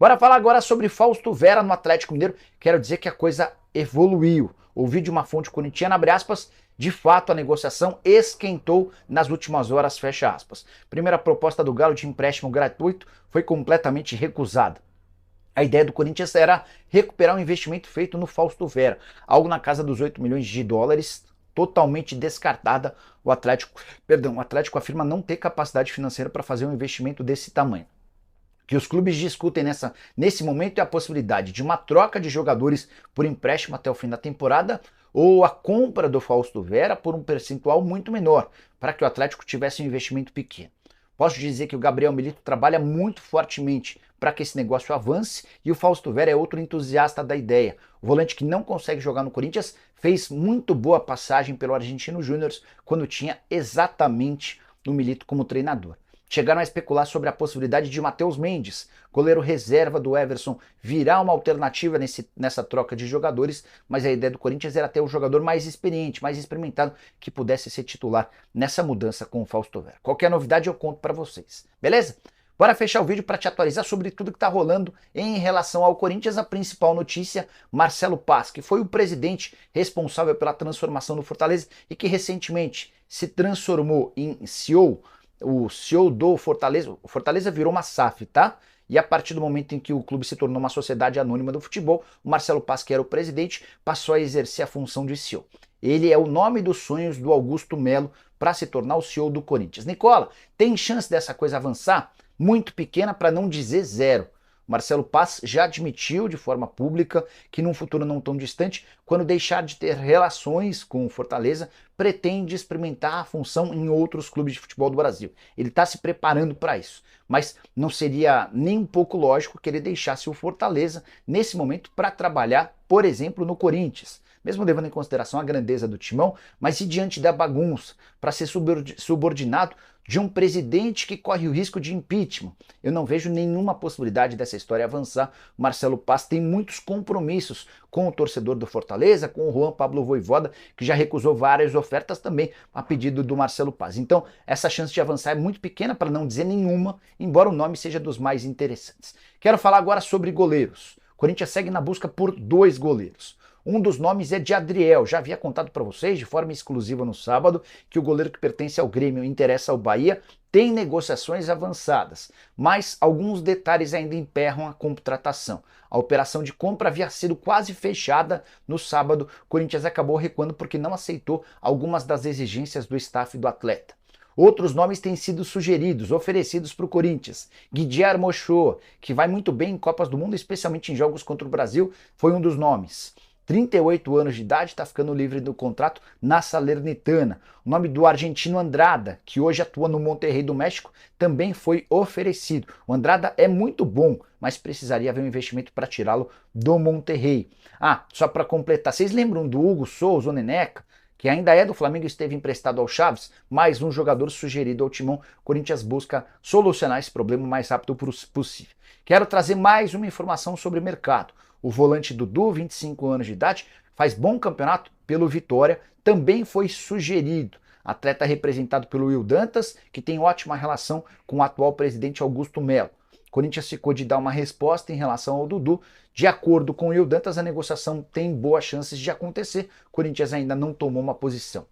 Bora falar agora sobre Fausto Vera no Atlético Mineiro. Quero dizer que a coisa evoluiu. Ouvi de uma fonte corintiana, abre aspas, de fato a negociação esquentou nas últimas horas, fecha aspas. Primeira proposta do Galo de empréstimo gratuito foi completamente recusada. A ideia do Corinthians era recuperar o investimento feito no Fausto Vera, algo na casa dos 8 milhões de dólares, totalmente descartada. O Atlético afirma não ter capacidade financeira para fazer um investimento desse tamanho. O que os clubes discutem nesse momento é a possibilidade de uma troca de jogadores por empréstimo até o fim da temporada ou a compra do Fausto Vera por um percentual muito menor, para que o Atlético tivesse um investimento pequeno. Posso dizer que o Gabriel Milito trabalha muito fortemente para que esse negócio avance e o Fausto Vera é outro entusiasta da ideia. O volante que não consegue jogar no Corinthians fez muito boa passagem pelo Argentino Júnior quando tinha exatamente o Milito como treinador. Chegaram a especular sobre a possibilidade de Matheus Mendes, goleiro reserva do Everson, virar uma alternativa nessa troca de jogadores, mas a ideia do Corinthians era ter um jogador mais experiente, mais experimentado, que pudesse ser titular nessa mudança com o Fausto Vera. Qualquer novidade eu conto para vocês, beleza? Bora fechar o vídeo para te atualizar sobre tudo que está rolando em relação ao Corinthians. A principal notícia, Marcelo Paz, que foi o presidente responsável pela transformação do Fortaleza e que recentemente se transformou em CEO, o CEO do Fortaleza. O Fortaleza virou uma SAF, tá? E a partir do momento em que o clube se tornou uma sociedade anônima do futebol, o Marcelo Paz, que era o presidente, passou a exercer a função de CEO. Ele é o nome dos sonhos do Augusto Melo para se tornar o CEO do Corinthians. Nicola, tem chance dessa coisa avançar? Muito pequena, para não dizer zero. Marcelo Paz já admitiu de forma pública que num futuro não tão distante, quando deixar de ter relações com o Fortaleza, pretende experimentar a função em outros clubes de futebol do Brasil. Ele está se preparando para isso, mas não seria nem um pouco lógico que ele deixasse o Fortaleza nesse momento para trabalhar, por exemplo, no Corinthians. Mesmo levando em consideração a grandeza do timão, mas e diante da bagunça, para ser subordinado de um presidente que corre o risco de impeachment? Eu não vejo nenhuma possibilidade dessa história avançar. O Marcelo Paz tem muitos compromissos com o torcedor do Fortaleza, com o Juan Pablo Vojvoda, que já recusou várias ofertas também a pedido do Marcelo Paz. Então, essa chance de avançar é muito pequena, para não dizer nenhuma, embora o nome seja dos mais interessantes. Quero falar agora sobre goleiros. O Corinthians segue na busca por 2 goleiros. Um dos nomes é de Adriel. Já havia contado para vocês de forma exclusiva no sábado que o goleiro que pertence ao Grêmio e interessa ao Bahia tem negociações avançadas, mas alguns detalhes ainda emperram a contratação. A operação de compra havia sido quase fechada no sábado. O Corinthians acabou recuando porque não aceitou algumas das exigências do staff do atleta. Outros nomes têm sido sugeridos, oferecidos para o Corinthians. Guilherme Ochoa, que vai muito bem em Copas do Mundo, especialmente em jogos contra o Brasil, foi um dos nomes. 38 anos de idade, está ficando livre do contrato na Salernitana. O nome do argentino Andrada, que hoje atua no Monterrey do México, também foi oferecido. O Andrada é muito bom, mas precisaria haver um investimento para tirá-lo do Monterrey. Ah, só para completar, vocês lembram do Hugo Souza, o Neneca, que ainda é do Flamengo e esteve emprestado ao Chaves? Mais um jogador sugerido ao Timão. O Corinthians busca solucionar esse problema o mais rápido possível. Quero trazer mais uma informação sobre o mercado. O volante Dudu, 25 anos de idade, faz bom campeonato pelo Vitória, também foi sugerido. Atleta representado pelo Will Dantas, que tem ótima relação com o atual presidente Augusto Melo. O Corinthians ficou de dar uma resposta em relação ao Dudu. De acordo com o Will Dantas, a negociação tem boas chances de acontecer. O Corinthians ainda não tomou uma posição.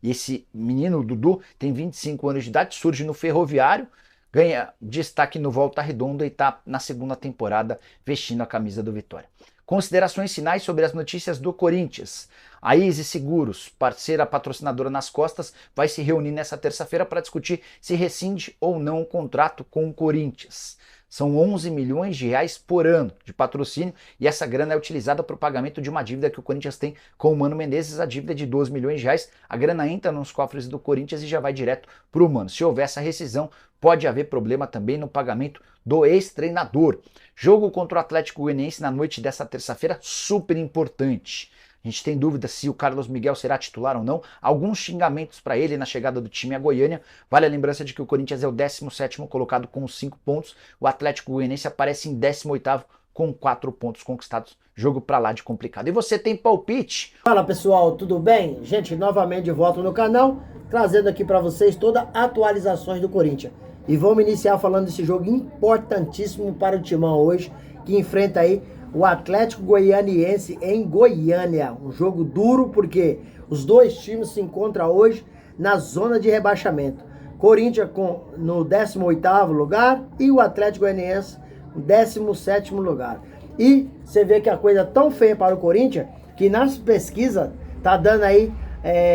E esse menino, o Dudu, tem 25 anos de idade, surge no Ferroviário, ganha destaque no Volta Redonda e está na segunda temporada vestindo a camisa do Vitória. Considerações finais sobre as notícias do Corinthians. A Easy Seguros, parceira patrocinadora nas costas, vai se reunir nessa terça-feira para discutir se rescinde ou não o contrato com o Corinthians. São 11 milhões de reais por ano de patrocínio e essa grana é utilizada para o pagamento de uma dívida que o Corinthians tem com o Mano Menezes, a dívida de 12 milhões de reais. A grana entra nos cofres do Corinthians e já vai direto para o Mano. Se houver essa rescisão, pode haver problema também no pagamento do ex-treinador. Jogo contra o Atlético Goianiense na noite dessa terça-feira, super importante. A gente tem dúvida se o Carlos Miguel será titular ou não. Alguns xingamentos para ele na chegada do time a Goiânia. Vale a lembrança de que o Corinthians é o 17º colocado com 5 pontos. O Atlético Goianiense aparece em 18º com 4 pontos conquistados. Jogo pra lá de complicado. E você tem palpite? Fala pessoal, tudo bem? Gente, novamente de volta no canal, trazendo aqui para vocês todas as atualizações do Corinthians. E vamos iniciar falando desse jogo importantíssimo para o Timão hoje, que enfrenta aí o Atlético Goianiense em Goiânia. Um jogo duro porque os dois times se encontram hoje na zona de rebaixamento. Corinthians no 18º lugar e o Atlético Goianiense no 17º lugar. E você vê que a coisa é tão feia para o Corinthians que nas pesquisas tá dando aí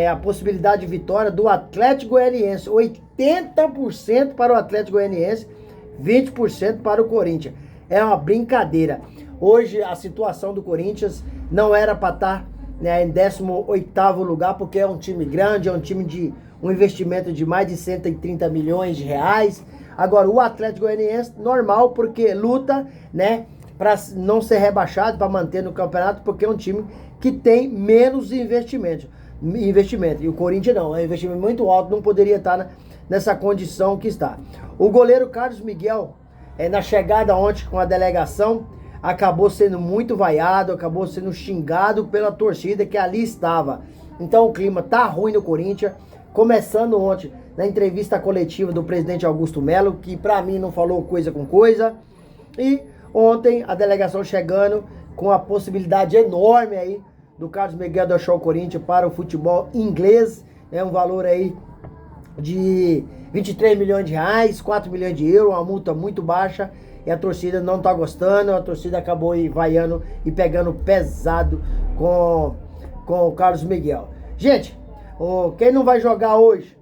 a possibilidade de vitória do Atlético Goianiense. 80% para o Atlético Goianiense, 20% para o Corinthians. É uma brincadeira. Hoje a situação do Corinthians não era para estar em 18º lugar, porque é um time grande, é um time de um investimento de mais de 130 milhões de reais. Agora o Atlético Goianiense, normal, porque luta, para não ser rebaixado, para manter no campeonato, porque é um time que tem menos investimento. E o Corinthians não, é um investimento muito alto, não poderia estar nessa condição que está. O goleiro Carlos Miguel, na chegada ontem com a delegação, acabou sendo muito vaiado, acabou sendo xingado pela torcida que ali estava. Então o clima tá ruim no Corinthians, começando ontem na entrevista coletiva do presidente Augusto Melo, que para mim não falou coisa com coisa, e ontem a delegação chegando com a possibilidade enorme aí do Carlos Miguel deixar o Corinthians para o futebol inglês, um valor aí de 23 milhões de reais, 4 milhões de euros, uma multa muito baixa, e a torcida não tá gostando, a torcida acabou aí vaiando e pegando pesado com o Carlos Miguel. Gente, quem não vai jogar hoje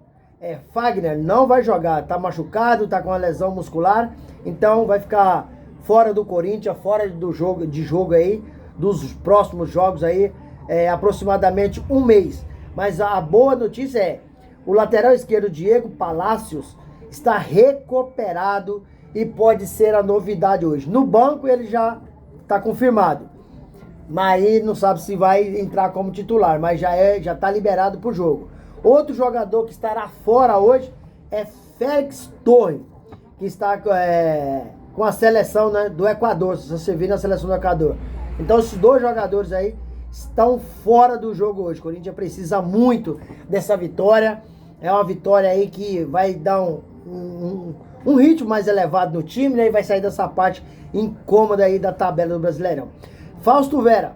Fagner, não vai jogar, tá machucado, tá com uma lesão muscular, então vai ficar fora do Corinthians, fora do jogo aí, dos próximos jogos aí, aproximadamente um mês. Mas a boa notícia é, o lateral esquerdo Diego Palacios está recuperado e pode ser a novidade hoje. No banco ele já está confirmado, mas aí não sabe se vai entrar como titular, mas já está liberado para o jogo. Outro jogador que estará fora hoje é Félix Torres, que está com a seleção do Equador, se você vir na seleção do Equador. Então esses dois jogadores aí estão fora do jogo hoje. O Corinthians precisa muito dessa vitória. É uma vitória aí que vai dar um ritmo mais elevado no time, e vai sair dessa parte incômoda aí da tabela do Brasileirão. Fausto Vera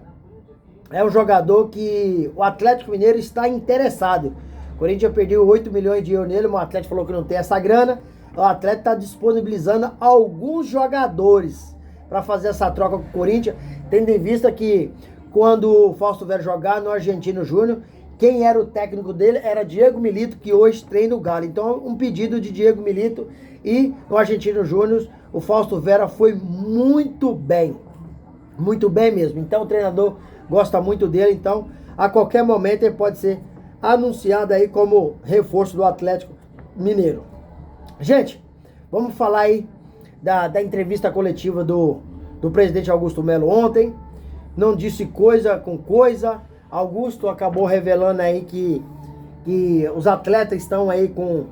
é um jogador que o Atlético Mineiro está interessado. O Corinthians perdeu 8 milhões de euros nele, o Atlético falou que não tem essa grana. O Atlético está disponibilizando alguns jogadores para fazer essa troca com o Corinthians, tendo em vista que quando o Fausto Vera jogar no Argentino Júnior, quem era o técnico dele era Diego Milito, que hoje treina o Galo. Então, um pedido de Diego Milito, e no Argentino Júnior, o Fausto Vera foi muito bem mesmo. Então, o treinador gosta muito dele. Então, a qualquer momento, ele pode ser anunciado aí como reforço do Atlético Mineiro. Gente, vamos falar aí da entrevista coletiva do presidente Augusto Melo ontem. Não disse coisa com coisa. Augusto acabou revelando aí que os atletas estão aí com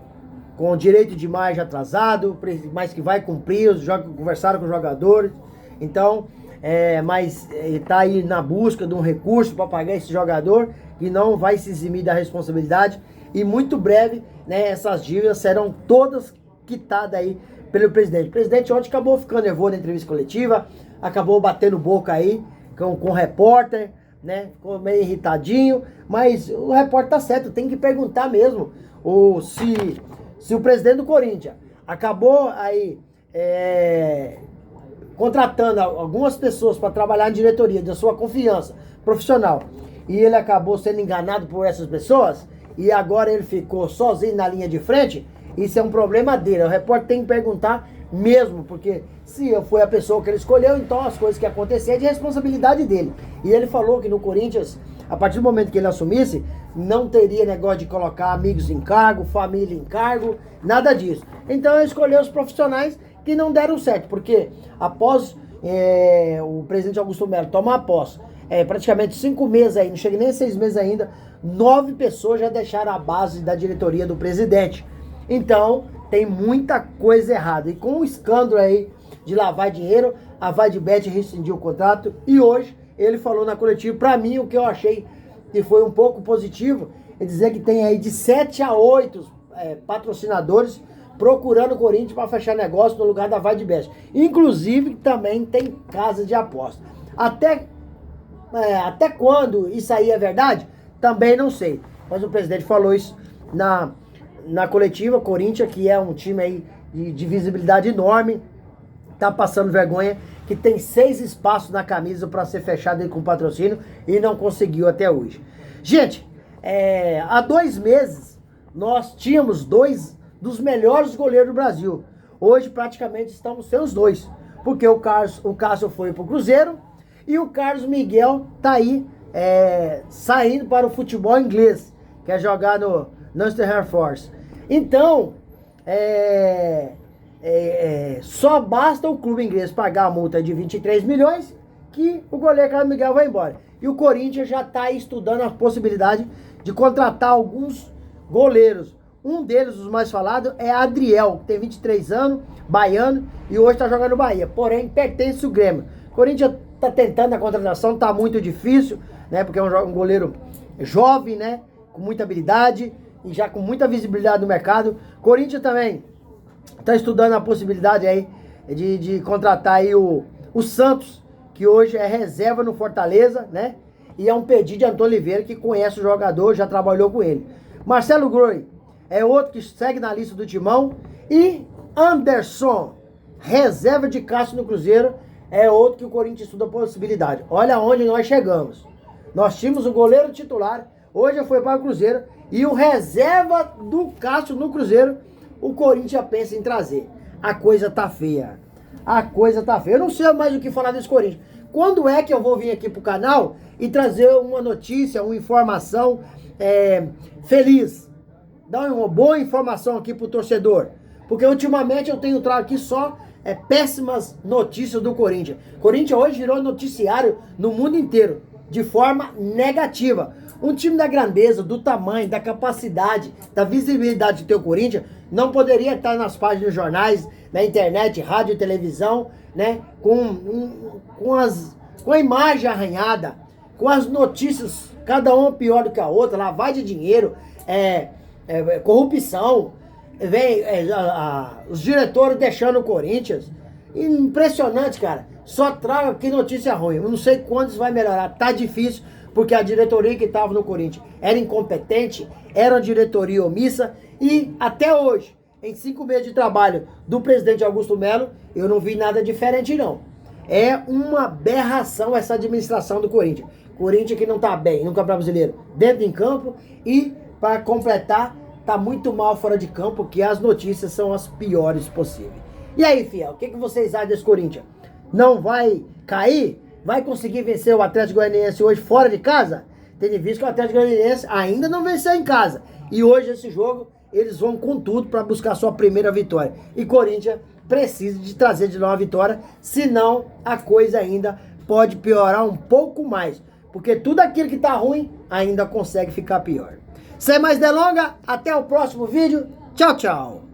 o direito de imagem atrasado, mas que vai cumprir, conversaram com os jogadores. Então, mas está aí na busca de um recurso para pagar esse jogador, e não vai se eximir da responsabilidade. E muito breve, essas dívidas serão todas quitadas aí pelo presidente. O presidente ontem acabou ficando nervoso na entrevista coletiva, acabou batendo boca aí com o repórter, ficou meio irritadinho, mas o repórter tá certo, tem que perguntar mesmo se o presidente do Corinthians acabou aí contratando algumas pessoas para trabalhar em diretoria da sua confiança profissional, e ele acabou sendo enganado por essas pessoas, e agora ele ficou sozinho na linha de frente. Isso é um problema dele. O repórter tem que perguntar mesmo, porque se foi a pessoa que ele escolheu, então as coisas que acontecer é de responsabilidade dele. E ele falou que no Corinthians, a partir do momento que ele assumisse, não teria negócio de colocar amigos em cargo, família em cargo, nada disso. Então ele escolheu os profissionais que não deram certo, porque após o presidente Augusto Melo tomar posse, praticamente 5 meses aí, não chega nem a 6 meses ainda, 9 pessoas já deixaram a base da diretoria do presidente. Então, tem muita coisa errada. E com o escândalo aí de lavar dinheiro, a Vadibet rescindiu o contrato. E hoje, ele falou na coletiva, pra mim, o que eu achei que foi um pouco positivo, é dizer que tem aí de 7 a 8 patrocinadores procurando o Corinthians para fechar negócio no lugar da Vaidbest. Inclusive, também tem casa de aposta. Até quando isso aí é verdade, também não sei. Mas o presidente falou isso na coletiva. Corinthians, que é um time aí de visibilidade enorme, tá passando vergonha, que tem 6 espaços na camisa para ser fechado aí com patrocínio e não conseguiu até hoje. Gente, há 2 meses nós tínhamos 2 dos melhores goleiros do Brasil. Hoje praticamente estamos sem os 2, porque o Cássio foi pro Cruzeiro e o Carlos Miguel tá aí saindo para o futebol inglês, quer jogar no Nottingham Forest. Então, só basta o clube inglês pagar a multa de 23 milhões que o goleiro Carlos Miguel vai embora. E o Corinthians já está estudando a possibilidade de contratar alguns goleiros. Um deles, os mais falados, é Adriel, que tem 23 anos, baiano, e hoje está jogando no Bahia. Porém, pertence ao Grêmio. O Corinthians está tentando a contratação, está muito difícil, né? Porque é um goleiro jovem, né? Com muita habilidade e já com muita visibilidade no mercado. Corinthians também está estudando a possibilidade aí de contratar aí o Santos, que hoje é reserva no Fortaleza, né? E é um pedido de Antônio Oliveira, que conhece o jogador, já trabalhou com ele. Marcelo Groi é outro que segue na lista do Timão. E Anderson, reserva de Cássio no Cruzeiro, é outro que o Corinthians estuda a possibilidade. Olha onde nós chegamos. Nós tínhamos o goleiro titular, hoje foi para o Cruzeiro, e o reserva do Cássio no Cruzeiro, o Corinthians pensa em trazer. A coisa tá feia. A coisa tá feia. Eu não sei mais o que falar desse Corinthians. Quando é que eu vou vir aqui pro canal e trazer uma notícia, uma informação feliz? Dar uma boa informação aqui pro torcedor. Porque ultimamente eu tenho trago aqui só péssimas notícias do Corinthians. Corinthians hoje virou noticiário no mundo inteiro, de forma negativa. Um time da grandeza, do tamanho, da capacidade, da visibilidade de ter o Corinthians, não poderia estar nas páginas dos jornais, na internet, rádio e televisão, né? Com a imagem arranhada, com as notícias, cada uma pior do que a outra, lavagem de dinheiro, corrupção, os diretores deixando o Corinthians. Impressionante, cara. Só traga aqui notícia ruim. Eu não sei quando isso vai melhorar. Tá difícil, porque a diretoria que estava no Corinthians era incompetente, era uma diretoria omissa, e até hoje, em 5 meses de trabalho do presidente Augusto Melo, eu não vi nada diferente, não. É uma aberração essa administração do Corinthians. Corinthians que não tá bem no Campeonato Brasileiro, dentro em campo, e para completar, tá muito mal fora de campo, que as notícias são as piores possíveis. E aí, fiel, o que vocês acham desse Corinthians? Não vai cair? Vai conseguir vencer o Atlético Goianiense hoje fora de casa? Tendo visto que o Atlético Goianiense ainda não venceu em casa. E hoje esse jogo, eles vão com tudo para buscar sua primeira vitória. E Corinthians precisa de trazer de novo a vitória, senão a coisa ainda pode piorar um pouco mais. Porque tudo aquilo que tá ruim ainda consegue ficar pior. Sem mais delongas, até o próximo vídeo. Tchau, tchau.